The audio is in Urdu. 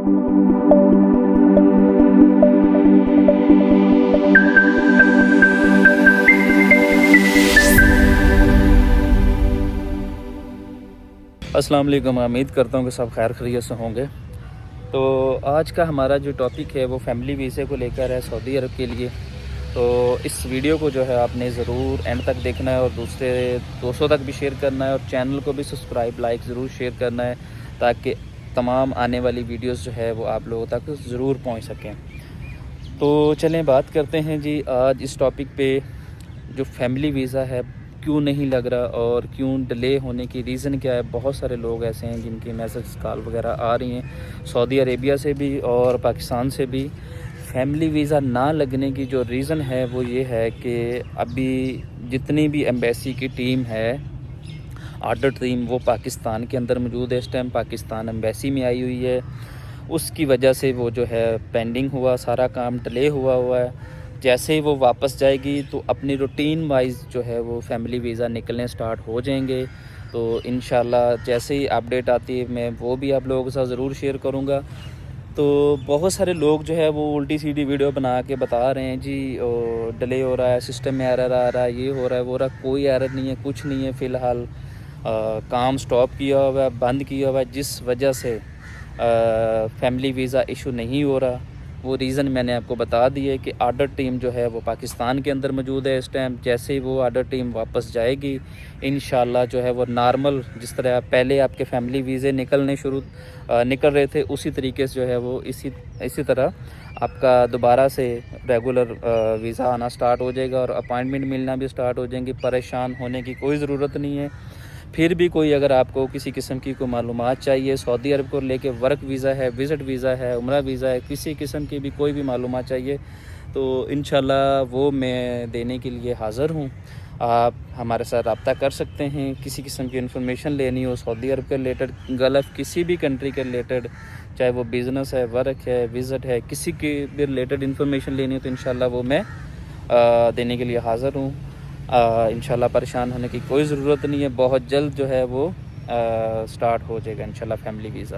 السلام علیکم، امید کرتا ہوں کہ سب خیر خیریت سے ہوں گے۔ تو آج کا ہمارا جو ٹاپک ہے وہ فیملی ویزے کو لے کر ہے سعودی عرب کے لیے۔ تو اس ویڈیو کو جو ہے آپ نے ضرور اینڈ تک دیکھنا ہے اور دوسرے دوستوں تک بھی شیئر کرنا ہے، اور چینل کو بھی سبسکرائب لائک ضرور شیئر کرنا ہے تاکہ تمام آنے والی ویڈیوز جو ہے وہ آپ لوگوں تک ضرور پہنچ سکیں۔ تو چلیں بات کرتے ہیں جی آج اس ٹاپک پہ، جو فیملی ویزا ہے کیوں نہیں لگ رہا اور کیوں ڈیلے ہونے کی ریزن کیا ہے۔ بہت سارے لوگ ایسے ہیں جن کی میسج کال وغیرہ آ رہی ہیں سعودی عربیہ سے بھی اور پاکستان سے بھی۔ فیملی ویزا نہ لگنے کی جو ریزن ہے وہ یہ ہے کہ ابھی جتنی بھی ایمبیسی کی ٹیم ہے، آرڈر ٹیم، وہ پاکستان کے اندر موجود ہے۔ اس ٹائم پاکستان ایمبیسی میں آئی ہوئی ہے، اس کی وجہ سے وہ جو ہے پینڈنگ ہوا، سارا کام ڈیلے ہوا ہے۔ جیسے ہی وہ واپس جائے گی تو اپنی روٹین وائز جو ہے وہ فیملی ویزا نکلنے سٹارٹ ہو جائیں گے۔ تو انشاءاللہ جیسے ہی اپڈیٹ آتی ہے میں وہ بھی آپ لوگوں کے ساتھ ضرور شیئر کروں گا۔ تو بہت سارے لوگ جو ہے وہ الٹی سیدھی ویڈیو بنا کے بتا رہے ہیں جی ڈیلے ہو رہا ہے، سسٹم میں ایرر آ رہا ہے، یہ ہو رہا ہے وہ رہا۔ کوئی ایرر نہیں ہے، کچھ نہیں ہے، فی الحال کام سٹاپ کیا ہوا ہے، بند کیا ہوا ہے، جس وجہ سے فیملی ویزا ایشو نہیں ہو رہا۔ وہ ریزن میں نے آپ کو بتا دی ہے کہ آرڈر ٹیم جو ہے وہ پاکستان کے اندر موجود ہے اس ٹائم۔ جیسے ہی وہ آرڈر ٹیم واپس جائے گی انشاءاللہ جو ہے وہ نارمل جس طرح پہلے آپ کے فیملی ویزے نکل رہے تھے اسی طریقے سے جو ہے وہ اسی طرح آپ کا دوبارہ سے ریگولر ویزا آنا سٹارٹ ہو جائے گا اور اپائنٹمنٹ ملنا بھی سٹارٹ ہو جائیں گی۔ پریشان ہونے کی کوئی ضرورت نہیں ہے۔ پھر بھی کوئی اگر آپ کو کسی قسم کی کوئی معلومات چاہیے سعودی عرب کو لے کے، ورک ویزا ہے، وزٹ ویزا ہے، عمرہ ویزا ہے، کسی قسم کی بھی کوئی بھی معلومات چاہیے تو انشاءاللہ وہ میں دینے کے لیے حاضر ہوں۔ آپ ہمارے ساتھ رابطہ کر سکتے ہیں، کسی قسم کی انفارمیشن لینی ہو سعودی عرب کے ریلیٹڈ، گلف کسی بھی کنٹری کے ریلیٹڈ، چاہے وہ بزنس ہے، ورک ہے، وزٹ ہے، کسی کے بھی ریلیٹڈ انفارمیشن لینی ہو تو انشاءاللہ وہ میں دینے کے لیے حاضر ہوں۔ انشاءاللہ پریشان ہونے کی کوئی ضرورت نہیں ہے، بہت جلد جو ہے وہ سٹارٹ ہو جائے گا انشاءاللہ فیملی ویزا۔